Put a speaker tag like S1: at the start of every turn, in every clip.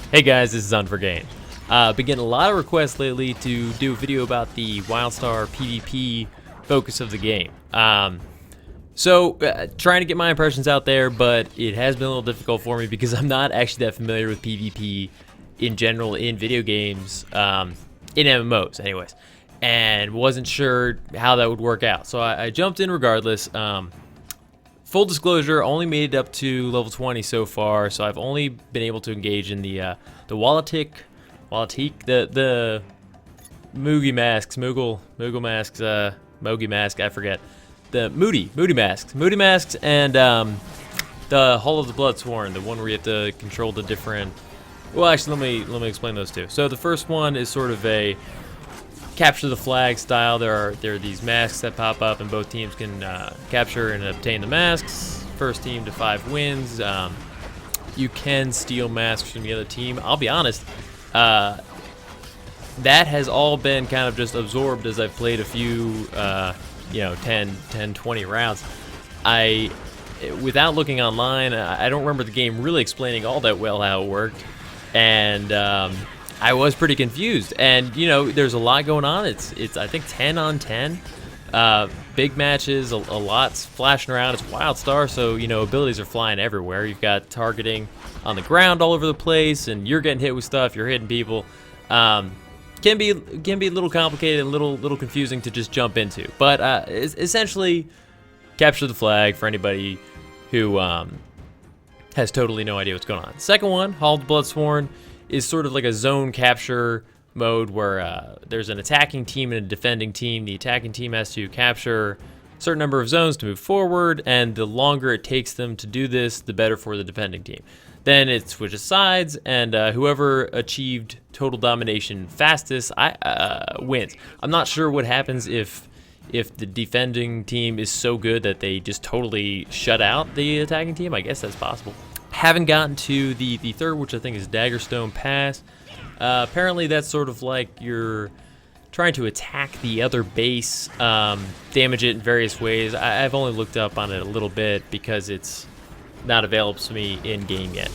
S1: Hey guys, this is Huntin. Been getting a lot of requests lately to do a video about the Wildstar PvP focus of the game. Trying to get my impressions out there, but it has been a little difficult for me because I'm not actually that familiar with PvP in general in video games, in MMOs anyways, and wasn't sure how that would work out. So I jumped in regardless. Full disclosure, only made it up to level 20 so far, so I've only been able to engage in the Walatik, the Moogie masks, Moogle masks, Mogi mask, I forget. The Moody masks, and the Hall of the Bloodsworn, the one where you have to control the different. Well, actually, let me explain those two. So the first one is sort of a capture the flag style. There are these masks that pop up, and both teams can capture and obtain the masks. First team to 5 wins. You can steal masks from the other team. I'll be honest, that has all been kind of just absorbed as I've played a few, 10, 20 rounds. Without looking online, I don't remember the game really explaining all that well how it worked, and I was pretty confused. And there's a lot going on. It's I think 10 on 10, big matches, a lot's flashing around. It's Wildstar, so abilities are flying everywhere. You've got targeting on the ground all over the place, and you're getting hit with stuff. You're hitting people. Can be a little complicated and little confusing to just jump into. But essentially, capture the flag for anybody who has totally no idea what's going on. Second one, Hall of the Bloodsworn, is sort of like a zone capture mode where there's an attacking team and a defending team. The attacking team has to capture a certain number of zones to move forward, and the longer it takes them to do this, the better for the defending team. Then it switches sides, and whoever achieved total domination fastest wins. I'm not sure what happens if the defending team is so good that they just totally shut out the attacking team. I guess that's possible. Haven't gotten to the third, which I think is Daggerstone Pass. Apparently that's sort of like you're trying to attack the other base, damage it in various ways. I've only looked up on it a little bit because it's not available to me in-game yet.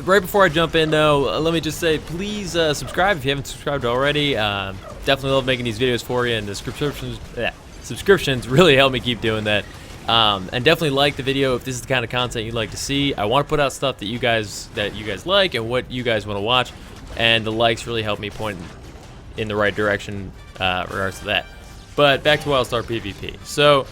S1: Right before I jump in though, let me just say, please subscribe if you haven't subscribed already. Definitely love making these videos for you, and the subscriptions really help me keep doing that. And definitely like the video if this is the kind of content you'd like to see. I want to put out stuff that you guys like and what you guys want to watch, and the likes really help me point in the right direction regards to that. But back to Wildstar PvP. So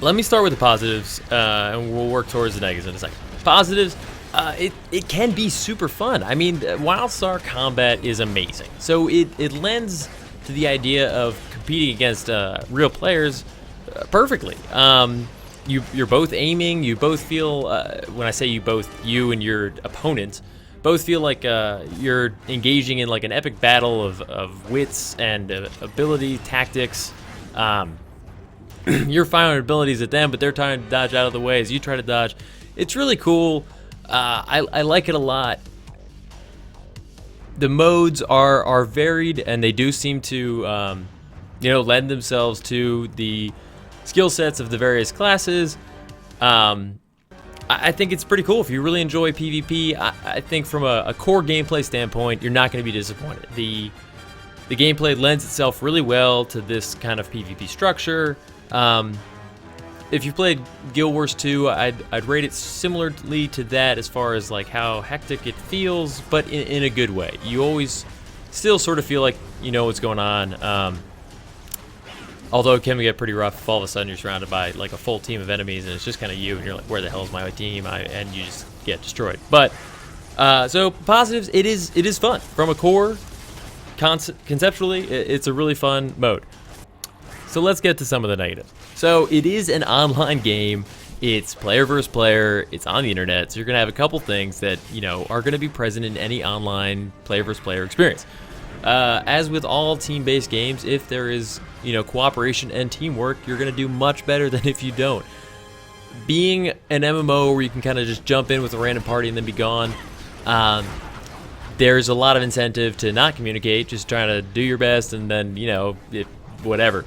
S1: let me start with the positives, and we'll work towards the negatives in a second. Positives, it can be super fun. I mean, Wildstar combat is amazing. So it lends to the idea of competing against real players perfectly. You're both aiming. You both feel, when I say you both, you and your opponent, both feel like you're engaging in like an epic battle of wits and ability, tactics. You're firing abilities at them, but they're trying to dodge out of the way as you try to dodge. It's really cool. I like it a lot. The modes are varied, and they do seem to lend themselves to the skill sets of the various classes. I think it's pretty cool. If you really enjoy PvP, I think from a core gameplay standpoint, you're not going to be disappointed. The gameplay lends itself really well to this kind of PvP structure. If you played Guild Wars 2, I'd rate it similarly to that as far as like how hectic it feels, but in a good way. You always still sort of feel like you know what's going on. Although it can get pretty rough if all of a sudden you're surrounded by like a full team of enemies and it's just kind of you and you're like, where the hell is my team? And you just get destroyed. But so positives, it is fun from a core conceptually. It's a really fun mode. So let's get to some of the negatives. So it is an online game. It's player versus player. It's on the internet. So you're gonna have a couple things that are gonna be present in any online player versus player experience. As with all team-based games, if there is cooperation and teamwork, you're gonna do much better than if you don't. Being an MMO where you can kind of just jump in with a random party and then be gone, there's a lot of incentive to not communicate, just trying to do your best, and then whatever.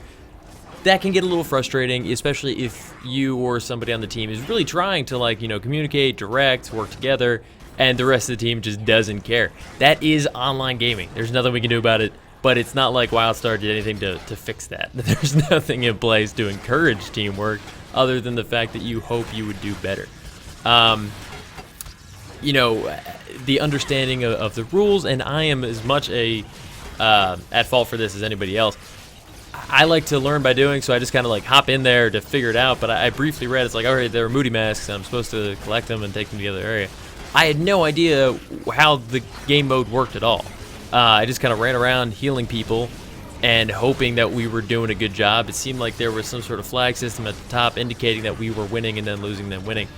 S1: That can get a little frustrating, especially if you or somebody on the team is really trying to communicate, direct, work together, and the rest of the team just doesn't care. That is online gaming. There's nothing we can do about it, but it's not like Wildstar did anything to fix that. There's nothing in place to encourage teamwork other than the fact that you hope you would do better. You know, the understanding of the rules, and I am as much at fault for this as anybody else. I like to learn by doing, so I just kind of like hop in there to figure it out, but I briefly read, it's like, all right, there are moody masks, and I'm supposed to collect them and take them to the other area. I had no idea how the game mode worked at all. I just kind of ran around healing people and hoping that we were doing a good job. It seemed like there was some sort of flag system at the top indicating that we were winning and then losing, then winning.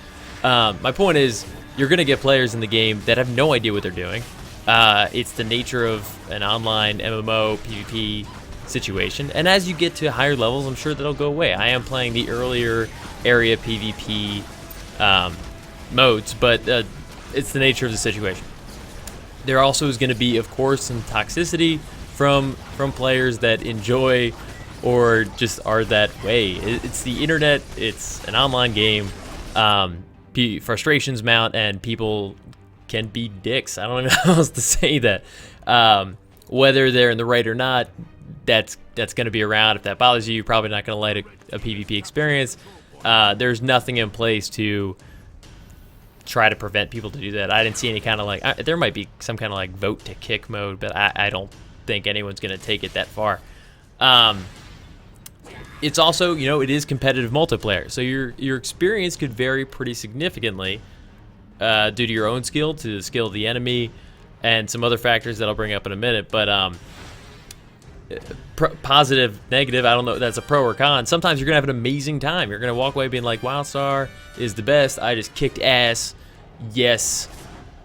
S1: My point is, you're going to get players in the game that have no idea what they're doing. It's the nature of an online MMO PvP situation, and as you get to higher levels, I'm sure that'll go away. I am playing the earlier area PvP modes, but it's the nature of the situation. There also is going to be, of course, some toxicity from players that enjoy or just are that way. It's the internet. It's an online game. Frustrations mount, and people can be dicks. I don't know how else to say that. Whether they're in the right or not, that's going to be around. If that bothers you, you're probably not going to like a PvP experience. There's nothing in place to try to prevent people to do that. I didn't see any kind of like, there might be some kind of like vote to kick mode, but I don't think anyone's going to take it that far. It's also, you know, it is competitive multiplayer, so your experience could vary pretty significantly due to your own skill, to the skill of the enemy, and some other factors that I'll bring up in a minute. But positive, negative, I don't know if that's a pro or con. Sometimes you're going to have an amazing time. You're going to walk away being like, Wildstar is the best. I just kicked ass. Yes.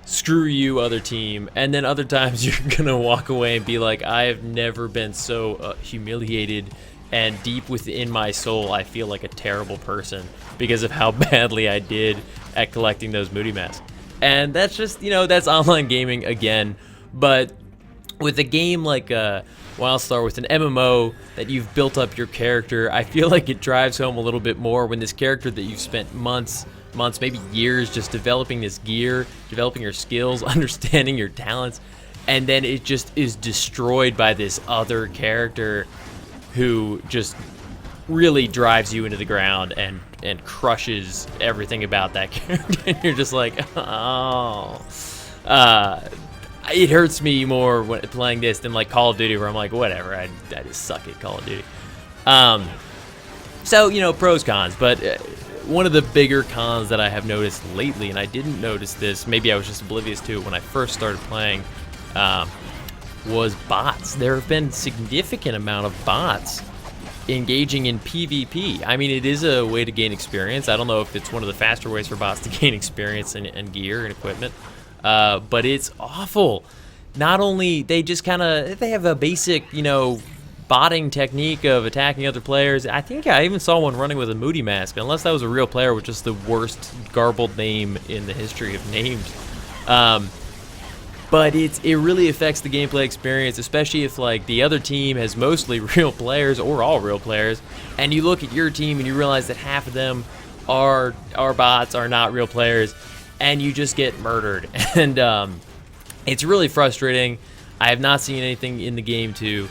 S1: Screw you, other team. And then other times you're going to walk away and be like, I have never been so humiliated, and deep within my soul, I feel like a terrible person because of how badly I did at collecting those moody masks. And that's just, you know, that's online gaming again. But with a game like Wildstar, with an MMO that you've built up your character, I feel like it drives home a little bit more when this character that you've spent months, maybe years just developing this gear, developing your skills, understanding your talents, and then it just is destroyed by this other character who just really drives you into the ground and crushes everything about that character. And you're just like, oh. It hurts me more when playing this than like Call of Duty, where I'm like, whatever, I just suck at Call of Duty. So, you know, pros, cons, but one of the bigger cons that I have noticed lately, and I didn't notice this, maybe I was just oblivious to it when I first started playing, was bots. There have been significant amount of bots engaging in PvP. I mean, it is a way to gain experience. I don't know if it's one of the faster ways for bots to gain experience and gear and equipment, but it's awful. Not only they just kind of, they have a basic, you know, botting technique of attacking other players. I think I even saw one running with a moody mask, unless that was a real player with just the worst garbled name in the history of names. But it really affects the gameplay experience, especially if like the other team has mostly real players or all real players, and you look at your team and you realize that half of them are bots, are not real players, and you just get murdered. And it's really frustrating. I have not seen anything in the game to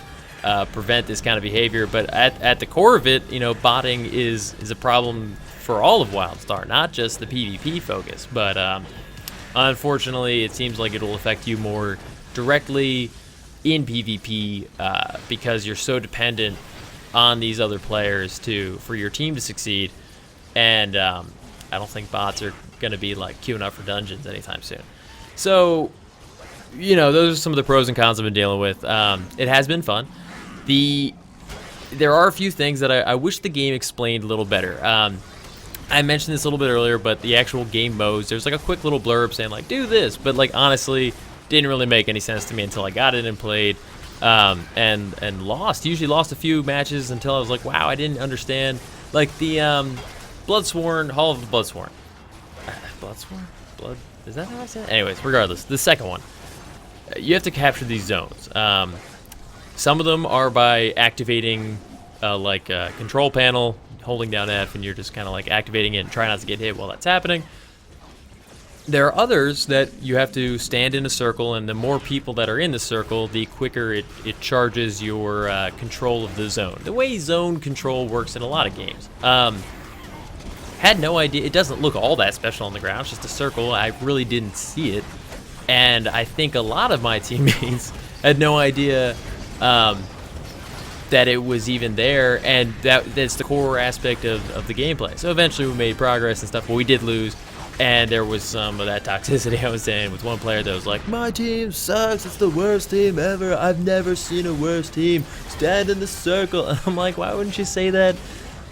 S1: prevent this kind of behavior, but at the core of it, you know, botting is a problem for all of Wildstar, not just the PvP focus, but unfortunately, it seems like it will affect you more directly in PvP because you're so dependent on these other players for your team to succeed. And I don't think bots are going to be like queuing up for dungeons anytime soon. So, you know, those are some of the pros and cons I've been dealing with. It has been fun. There are a few things that I wish the game explained a little better. I mentioned this a little bit earlier, but the actual game modes, there's like a quick little blurb saying like, do this, but like honestly, didn't really make any sense to me until I got it and played, and lost. Usually lost a few matches until I was like, wow, I didn't understand. Like the Bloodsworn, Hall of the Bloodsworn. Blood, is that how I say it? Anyways, regardless, the second one. You have to capture these zones. Some of them are by activating like a control panel, holding down F, and you're just kind of like activating it and trying not to get hit while that's happening. There are others that you have to stand in a circle, and the more people that are in the circle, the quicker it charges your control of the zone. The way zone control works in a lot of games. Had no idea. It doesn't look all that special on the ground. It's just a circle. I really didn't see it. And I think a lot of my teammates had no idea that it was even there, and that's the core aspect of the gameplay. So eventually we made progress and stuff, but we did lose. And there was some of that toxicity I was saying with one player that was like, my team sucks, it's the worst team ever, I've never seen a worse team, stand in the circle. And I'm like, why wouldn't you say that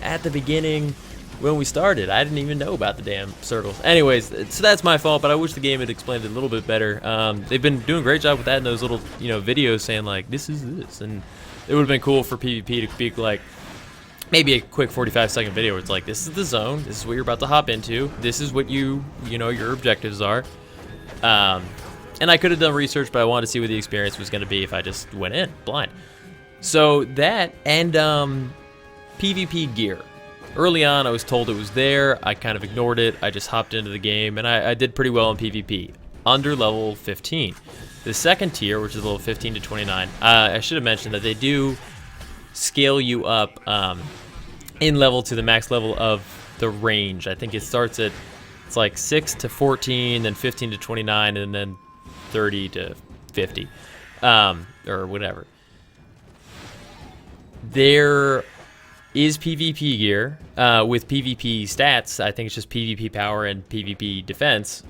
S1: at the beginning when we started? I didn't even know about the damn circles. Anyways, so that's my fault, but I wish the game had explained it a little bit better. They've been doing a great job with that in those little, videos saying like, this is this, and it would have been cool for PvP to be like, maybe a quick 45-second video where it's like, this is the zone, this is what you're about to hop into, this is what your objectives are. And I could have done research, but I wanted to see what the experience was going to be if I just went in blind. So that, and PvP gear. Early on, I was told it was there. I kind of ignored it. I just hopped into the game, and I did pretty well in PvP, under level 15. The second tier, which is level 15 to 29, I should have mentioned that they do scale you up in level to the max level of the range. I think it starts at, it's like 6 to 14, then 15 to 29, and then 30 to 50, or whatever. There is PvP gear with PvP stats. I think it's just PvP power and PvP defense,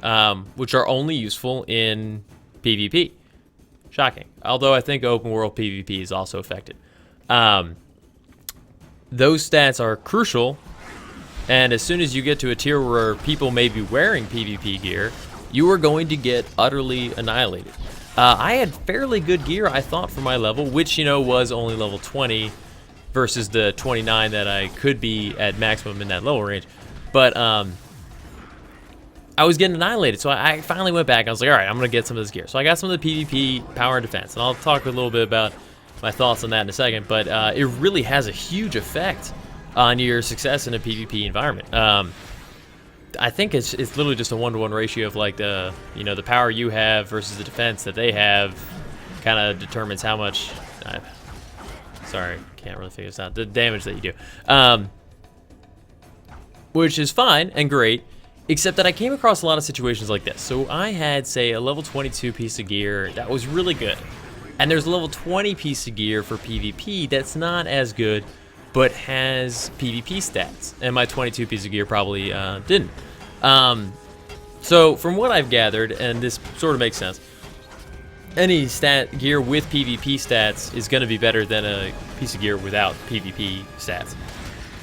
S1: which are only useful in PvP. Shocking. Although I think open world PvP is also affected. Those stats are crucial, and as soon as you get to a tier where people may be wearing PvP gear, you are going to get utterly annihilated. I had fairly good gear, I thought, for my level, which, was only level 20 versus the 29 that I could be at maximum in that level range. But I was getting annihilated, so I finally went back. I was like, all right, I'm going to get some of this gear. So I got some of the PvP power and defense, and I'll talk a little bit about my thoughts on that in a second, but it really has a huge effect on your success in a PvP environment. I think it's literally just a 1-to-1 ratio of like the power you have versus the defense that they have, kind of determines how much. Sorry, can't really figure this out. The damage that you do, which is fine and great, except that I came across a lot of situations like this. So I had, say, a level 22 piece of gear that was really good. And there's a level 20 piece of gear for PvP that's not as good, but has PvP stats. And my 22 piece of gear probably didn't. So from what I've gathered, and this sort of makes sense, any stat gear with PvP stats is going to be better than a piece of gear without PvP stats.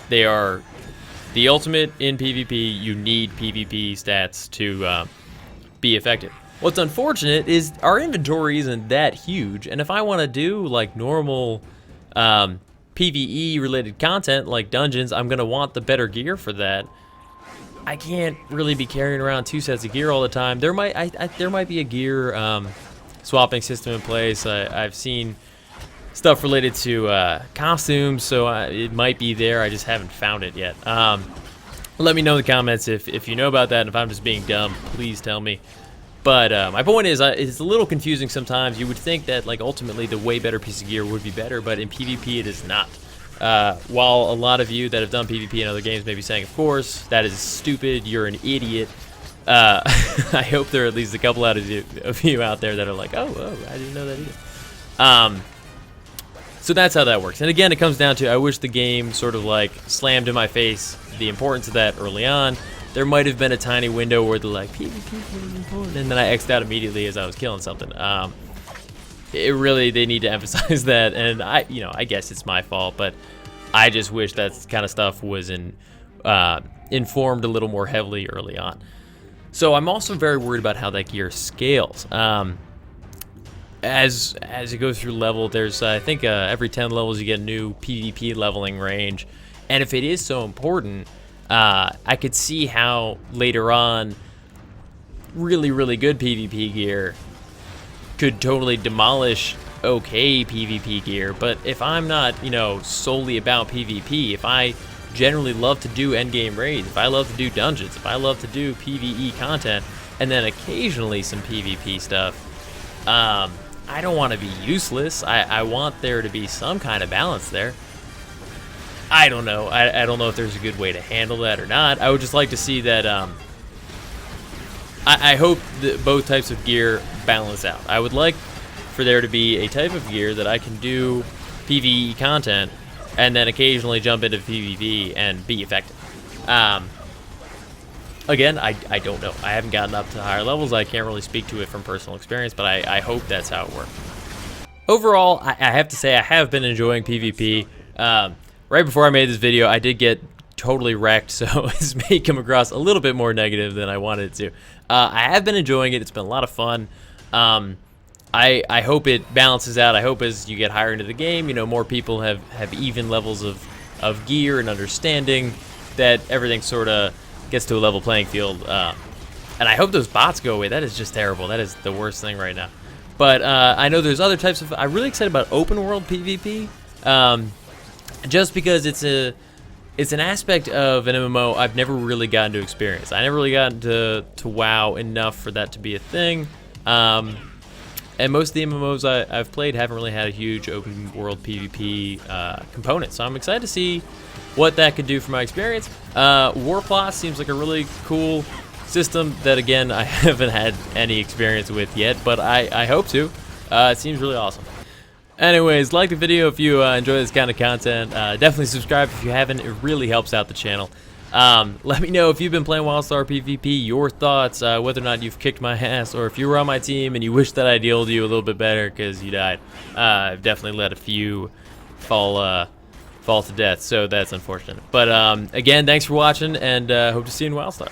S1: They are the ultimate in PvP. You need PvP stats to be effective. What's unfortunate is our inventory isn't that huge, and if I want to do like normal PvE related content like dungeons, I'm gonna want the better gear for that. I can't really be carrying around 2 sets of gear all the time. There might be a gear swapping system in place. I've seen stuff related to costumes, so it might be there. I just haven't found it yet. Let me know in the comments if you know about that, and if I'm just being dumb, please tell me. But my point is, it's a little confusing sometimes. You would think that like ultimately the way better piece of gear would be better, but in PvP it is not. While a lot of you that have done PvP in other games may be saying, of course, that is stupid, you're an idiot. I hope there are at least a couple of you out there that are like, oh, I didn't know that either. So that's how that works. And again, it comes down to, I wish the game sort of like slammed in my face the importance of that early on. There might have been a tiny window where they're like, PvP is important, and then I X'd out immediately as I was killing something. They need to emphasize that, and I guess it's my fault, but I just wish that kind of stuff was informed a little more heavily early on. So I'm also very worried about how that gear scales. As you go through level, there's I think every 10 levels you get a new PvP leveling range, and if it is so important, I could see how later on really, really good PvP gear could totally demolish okay PvP gear. But if I'm not, solely about PvP, if I generally love to do endgame raids, if I love to do dungeons, if I love to do PvE content, and then occasionally some PvP stuff. I don't want to be useless. I want there to be some kind of balance there. I don't know. I don't know if there's a good way to handle that or not. I would just like to see that. I hope that both types of gear balance out. I would like for there to be a type of gear that I can do PvE content and then occasionally jump into PvP and be effective. Again, I don't know. I haven't gotten up to higher levels. I can't really speak to it from personal experience, but I hope that's how it works. Overall, I have to say I have been enjoying PvP. Right before I made this video, I did get totally wrecked, so this may come across a little bit more negative than I wanted it to. I have been enjoying it. It's been a lot of fun. I hope it balances out. I hope as you get higher into the game, you know, more people have even levels of gear and understanding, that everything sort of gets to a level playing field. And I hope those bots go away. That is just terrible. That is the worst thing right now. But I know there's other types of... I'm really excited about open world PvP. Just because it's an aspect of an MMO I've never really gotten to experience. I never really gotten to WoW enough for that to be a thing. And most of the MMOs I've played haven't really had a huge open world PvP component. So I'm excited to see what that could do for my experience. Warplot seems like a really cool system that, again, I haven't had any experience with yet, but I hope to. It seems really awesome. Anyways, like the video if you enjoy this kind of content. Definitely subscribe if you haven't. It really helps out the channel. Let me know if you've been playing Wildstar PvP, your thoughts, whether or not you've kicked my ass, or if you were on my team and you wish that I dealt you a little bit better because you died. I've definitely let a few fall to death, so that's unfortunate. But again, thanks for watching, and hope to see you in Wildstar.